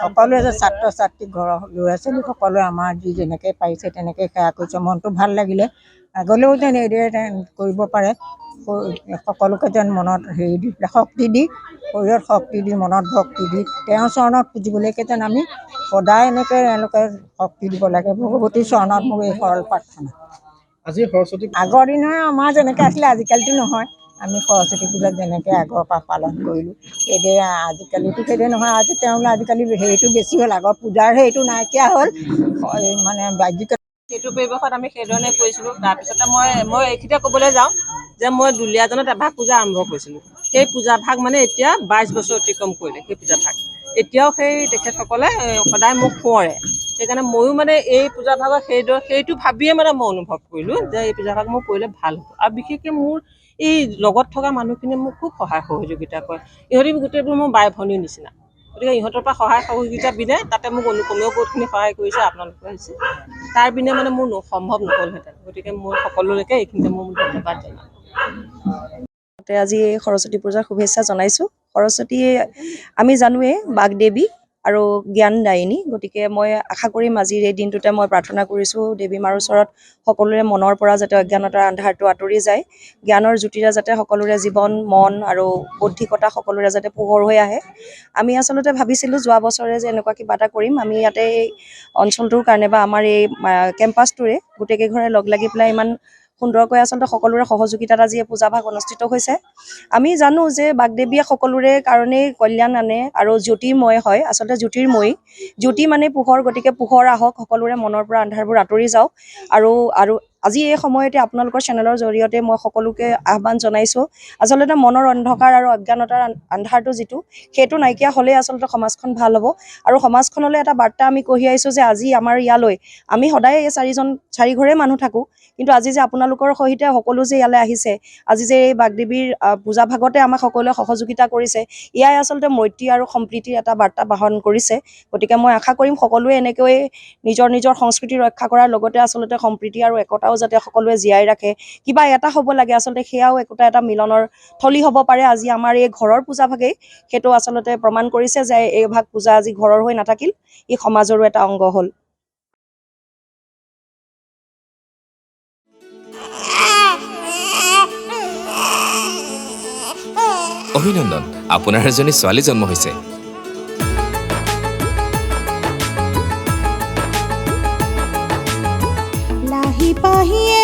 সকলোৱে যে ছাত্ৰ ছাত্ৰী ঘৰৰ ল'ৰা ছোৱালী সকলোৱে আমাৰ যি যেনেকৈ পাৰিছে তেনেকৈ সেৱা কৰিছে। মনটো ভাল লাগিলে। আগলৈও যেন এইদৰে কৰিব পাৰে, সকলোকে যেন মনত হেৰি দি শক্তি দি, শৰীৰত শক্তি দি, মনত ভক্তি দি তেওঁৰ চৰণত পুজিবলৈকে যেন আমি সদায় এনেকৈ এওঁলোকে শক্তি দিব লাগে। ভগৱতীৰ চৰণত মোৰ এই সৰল প্ৰাৰ্থনা। আজি সৰস্বতী আগৰ দিনৰ আমাৰ যেনেকৈ আছিলে আজিকালিতো নহয়। আমি সৰস্বতী পূজাত যেনেকৈ আগৰ পৰা পালন কৰিলোঁ সেইদৰে আজিকালিতো সেইদৰে নহয়। আজিকালি হেৰিটো বেছি হ'ল, আগৰ পূজাৰ হেৰিটো নাইকিয়া হ'ল। মানে বাহ্যিক সেইটো পৰিৱেশত আমি সেইধৰণে কৰিছিলোঁ। তাৰপিছতে মই এইখিনিতে ক'বলৈ যাওঁ যে মই দুলীয়াজনত এভাগ পূজা আৰম্ভ কৰিছিলোঁ। সেই পূজাভাগ মানে এতিয়া 22 বছৰ অতিক্ৰম কৰিলে সেই পূজাভাগ। এতিয়াও সেই তেখেতসকলে সদায় মোক সোঁৱৰে। সেইকাৰণে ময়ো মানে এই পূজাভাগত সেইটো ভাবিয়ে মানে মই অনুভৱ কৰিলোঁ যে এই পূজাভাগ মোৰ কৰিলে ভাল হ'ব। আৰু বিশেষকৈ মোৰ এই লগত থকা মানুহখিনিয়ে মোক খুব সহায় সহযোগিতা কৰে। ইহঁতি গোটেইবোৰ মোৰ বাই ভনীৰ নিচিনা। গতিকে ইহঁতৰ পৰা সহায় সহযোগিতা বিনে তাতে মোক অনুক্ৰমেও বহুতখিনি সহায় কৰিছে, আপোনালোকে হৈছে। তাৰ বিনে মানে মোৰ সম্ভৱ নহ'লহেঁতেন। গতিকে মই সকলোলৈকে এইখিনিতে মোৰ ধন্যবাদ জনাওঁ। আজি সৰস্বতী পূজাৰ শুভেচ্ছা জনাইছোঁ। সৰস্বতী আমি জানোৱেই বাগদেৱী আৰু জ্ঞানদায়িনী। গতিকে মই আশা কৰিম আজিৰ এই দিনটোতে মই প্ৰাৰ্থনা কৰিছোঁ দেৱী মাৰ ওচৰত সকলোৰে মনৰ পৰা যাতে অজ্ঞানতাৰ আন্ধাৰটো আঁতৰি যায়, জ্ঞানৰ জ্যোতিৰে যাতে সকলোৰে জীৱন মন আৰু বৌদ্ধিকতা সকলোৰে যাতে পোহৰ হৈ আহে। আমি আচলতে ভাবিছিলোঁ যোৱা বছৰে যে এনেকুৱা কিবা এটা কৰিম। আমি ইয়াতে এই অঞ্চলটোৰ কাৰণে বা আমাৰ এই কেম্পাছটোৰে গোটেইকেইঘৰে লগ লাগি পেলাই ইমান সুন্দৰকৈ আচলতে সকলোৰে সহযোগিতাত আজি এই পূজাভাগ অনুষ্ঠিত হৈছে। আমি জানো যে বাগদেৱীয়ে সকলোৰে কাৰণেই কল্যাণ আনে আৰু জ্যোতিৰ্ময় হয়। আচলতে জ্যোতিৰ্ময়ী, জ্যোতি মানে পোহৰ। গতিকে পোহৰ আহক, সকলোৰে মনৰ পৰা আন্ধাৰবোৰ আঁতৰি যাওক। আৰু আজি এই সময়তে আপোনালোকৰ চেনেলৰ জৰিয়তে মই সকলোকে আহ্বান জনাইছোঁ, আচলতে মনৰ অন্ধকাৰ আৰু অজ্ঞানতাৰ আন্ধাৰটো যিটো, সেইটো নাইকিয়া হ'লেই আচলতে সমাজখন ভাল হ'ব। আৰু সমাজখনলৈ এটা বাৰ্তা আমি কঢ়িয়াইছোঁ যে আজি আমাৰ ইয়ালৈ আমি সদায় এই চাৰি ঘৰে মানুহ থাকোঁ, কিন্তু আজি যে আপোনালোকৰ সহিতে সকলো যে ইয়ালৈ আহিছে, আজি যে এই বাগদেৱীৰ পূজাভাগতে আমাক সকলোৱে সহযোগিতা কৰিছে, এয়াই আচলতে মৈত্ৰী আৰু সম্প্ৰীতিৰ এটা বাৰ্তা বহন কৰিছে। গতিকে মই আশা কৰিম সকলোৱে এনেকৈ নিজৰ নিজৰ সংস্কৃতি ৰক্ষা কৰাৰ লগতে আচলতে সম্প্ৰীতি আৰু একতাও যাতে সকলোৱে জীয়াই ৰাখে। কিবা এটা হ'ব লাগে আচলতে, সেয়াও একোটা এটা মিলনৰ থলী হ'ব পাৰে। আজি আমাৰ এই ঘৰৰ পূজাভাগেই সেইটো আচলতে প্ৰমাণ কৰিছে যে এই ভাগ পূজা আজি ঘৰৰ হৈ নাথাকিল, ই সমাজৰো এটা অংগ হ'ল। অভিনন্দন, আপোনাৰ এজনী ছোৱালী জন্ম হৈছে। লাহি পাহিয়ে